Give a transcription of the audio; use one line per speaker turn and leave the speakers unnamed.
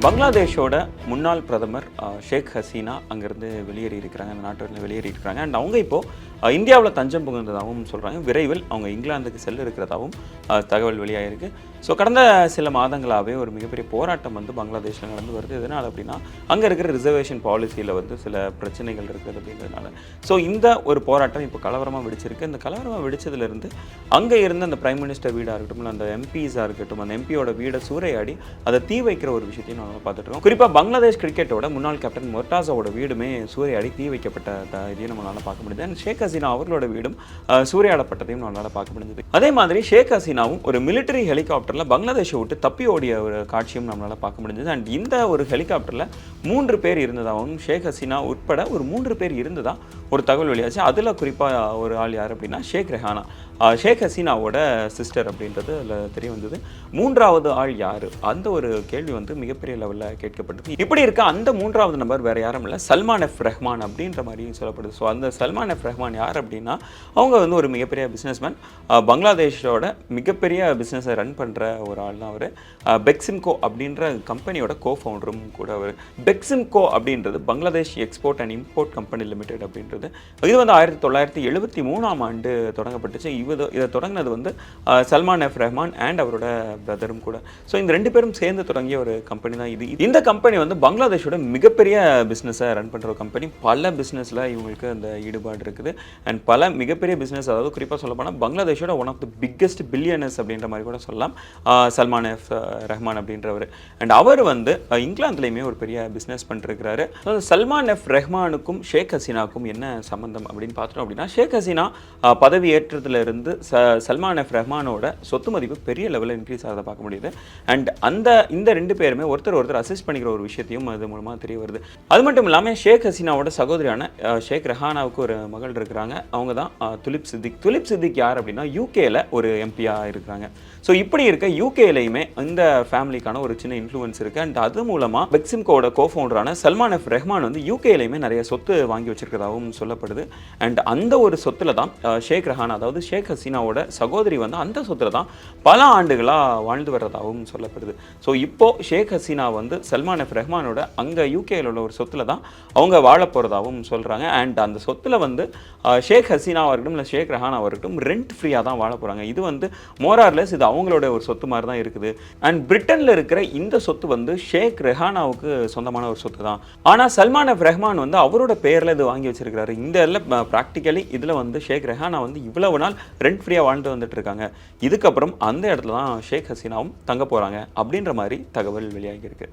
பங்களாதேஷோட முன்னாள் பிரதமர் ஷேக் ஹசீனா அங்கேருந்து வெளியேறி இருக்கிறாங்க, அந்த நாட்டிலிருந்து வெளியேறி இருக்கிறாங்க. அண்ட் அவங்க இப்போது இந்தியாவில் தஞ்சம் புகுந்ததாகவும் சொல்கிறாங்க. விரைவில் அவங்க இங்கிலாந்துக்கு செல்ல இருக்கிறதாகவும் தகவல் வெளியாகிருக்கு. ஸோ கடந்த சில மாதங்களாகவே ஒரு மிகப்பெரிய போராட்டம் வந்து பங்களாதேஷில் நடந்து வருது. எதனால் அப்படின்னா அங்கே இருக்கிற ரிசர்வேஷன் பாலிசியில் வந்து சில பிரச்சனைகள் இருக்குது அப்படிங்கிறதுனால. ஸோ இந்த ஒரு போராட்டம் இப்போ கலவரமாக வெடிச்சிருக்கு. இந்த கலவரமாக வெடிச்சதுலேருந்து அங்கே இருந்த அந்த பிரைம் மினிஸ்டர் வீடாக இருக்கட்டும், இல்லை அந்த எம்பிஸாக இருக்கட்டும், அந்த எம்பியோட வீடை சூறையாடி அதை தீ வைக்கிற ஒரு விஷயத்தையும் நம்ம பார்த்துட்டு இருக்கோம். குறிப்பாக பங்களாதேஷ் கிரிக்கெட்டோட முன்னாள் கேப்டன் மொர்டாஸாவோட வீடுமே சூறையாடி தீ வைக்கப்பட்ட இதையும் நம்மளால் பார்க்க முடியுது. அண்ட் ஷேக் ஹசீனா அவர்களோட வீடும் சூறையாடப்பட்டதையும் நம்மளால் பார்க்க முடிஞ்சது. அதே மாதிரி ஷேக் ஹசீனாவும் ஒரு மிலிட்டரி ஹெலிகாப்டரில் பங்களாதேஷை விட்டு தப்பி ஓடிய ஒரு காட்சியும் நம்மளால் பார்க்க முடிஞ்சது. அண்ட் இந்த ஒரு ஹெலிகாப்டரில் 3 பேர் இருந்ததாகவும், ஷேக் ஹசீனா உட்பட ஒரு 3 பேர் இருந்ததா ஒரு தகவல் வெளியாச்சு. அதில் குறிப்பாக ஒரு ஆள் யார் அப்படின்னா ஷேக் ரெஹானா, ஷேக் ஹசீனாவோட சிஸ்டர் அப்படின்றது அதில் தெரிய வந்தது. 3வது ஆள் யார், அந்த ஒரு கேள்வி வந்து மிகப்பெரிய லெவலில் கேட்கப்பட்டது. இப்படி இருக்க அந்த 3வது நபர் வேறு யாரும் இல்லை, சல்மான் எஃப் ரஹ்மான் அப்படின்ற மாதிரி சொல்லப்படுது. ஸோ அந்த சல்மான் எஃப் ரஹ்மான் யார் அப்படின்னா அவங்க வந்து ஒரு மிகப்பெரிய பிஸ்னஸ்மேன், பங்களாதேஷோட மிகப்பெரிய பிஸ்னஸை ரன் பண்ணுற ஒரு ஆள் தான் அவர். பெக்சிம்கோ அப்படின்ற கம்பெனியோட கோஃபவுண்டரும் கூட அவர். பெக்சிம்கோ அப்படின்றது Bangladesh export and import company limited அப்படின்றது. இது வந்து 1973ஆம் ஆண்டு தொடங்கப்பட்டுச்சு. இதை தொடங்கினது வந்து சல்மான் எஃப் ரஹ்மான் அண்ட் அவரோட பிரதரும் கூட. ஸோ இந்த 2 பேரும் சேர்ந்து தொடங்கிய ஒரு கம்பெனி தான் இது. இந்த கம்பெனி வந்து பங்களாதேஷோட மிகப்பெரிய பிஸ்னஸை ரன் பண்ணுற ஒரு கம்பெனி. பல பிஸ்னஸில் இவங்களுக்கு அந்த ஈடுபாடு இருக்குது. அண்ட் பல மிகப்பெரிய பிஸ்னஸ், அதாவது குறிப்பாக சொல்ல போனால் பங்களாதேஷோட one of the biggest billionaires அப்படின்ற மாதிரி கூட சொல்லலாம் சல்மான் எஃப் ரஹ்மான் அப்படின்றவர். அண்ட் அவர் வந்து இங்கிலாந்துலேயுமே ஒரு பெரிய பிஸ்னஸ் பண்ணிருக்கிறாரு. சல்மான் எஃப் ரஹ்மானுக்கும் ஷேக் ஹசீனாவுக்கும் என்ன சம்பந்தம் அப்படின்னு பார்த்தோம் அப்படின்னா, ஷேக் ஹசீனா பதவி ஏற்றத்தில் இருந்து சல்மான் எஃப் ரஹ்மானோட சொத்து மதிப்பு பெரிய லெவலில் இன்க்ரீஸ் ஆகிறத பார்க்க முடியுது. அண்ட் இந்த 2 பேருமே ஒருத்தர் அசிஸ்ட் பண்ணிக்கிற ஒரு விஷயத்தையும் அது மூலமாக தெரிய வருது. அது மட்டும் இல்லாமல் ஷேக் ஹசீனாவோட சகோதரியான ஷேக் ரெஹானாவுக்கு ஒரு மகள் இருக்கிறாங்க. அவங்க தான் துலிப் சித்திக். துலிப் சித்திக் யார் அப்படின்னா யூகேல ஒரு எம்பியாக இருக்கிறாங்க. ஸோ இப்படி இருக்க யூகேலையுமே இந்த ஃபேமிலிக்கான ஒரு சின்ன இன்ஃப்ளூயன்ஸ் இருக்குது. அண்ட் அது மூலமாக பெக்சிம்கோட கோஃபவுண்டரான சல்மான் எஃப் ரஹ்மான் வந்து யூகேலையுமே நிறைய சொத்து வாங்கி வச்சிருக்கிறதாகவும் சொல்லப்படுது. அண்ட் அந்த ஒரு சொத்துல தான் ஷேக் ரெஹானா, அதாவது ஷேக் ஹசீனாவோட சகோதரி வந்து அந்த சொத்துல தான் பல ஆண்டுகளாக வாழ்ந்து வர்றதாகவும் சொல்லப்படுது. ஸோ இப்போது ஷேக் ஹசீனா வந்து சல்மான் எஃப் ரஹ்மானோட அங்கே யூகேயில் உள்ள ஒரு சொத்துல தான் அவங்க வாழ போகிறதாகவும் சொல்கிறாங்க. அண்ட் அந்த சொத்தில் வந்து ஷேக் ஹசீனாவாக இருக்கட்டும், இல்லை ஷேக் ரெஹானாவாக இருக்கட்டும், ரெண்ட் ஃப்ரீயாக தான் வாழ போகிறாங்க. இது வந்து மோரார்லெஸ் இது அவங்களோட ஒரு சொத்து மாதிரி தான் இருக்குது. அண்ட் பிரிட்டனில் இருக்கிற இந்த சொத்து வந்து ஷேக் ரெஹானாவுக்கு சொந்தமான ஒரு சொத்து தான். ஆனால் சல்மான் எஃப் ரஹ்மான் வந்து அவரோட பேரில் இது வாங்கி வச்சிருக்கிறாரு. இந்த ப்ராக்டிக்கலி இதில் வந்து ஷேக் ரெஹானா வந்து இவ்வளவு நாள் ரெண்ட் ஃப்ரீயாக வாழ்ந்து வந்துட்டு இருக்காங்க. இதுக்கப்புறம் அந்த இடத்துல தான் ஷேக் ஹசீனாவும் தங்க போகிறாங்க அப்படின்ற மாதிரி தகவல் வெளியாகியிருக்கு.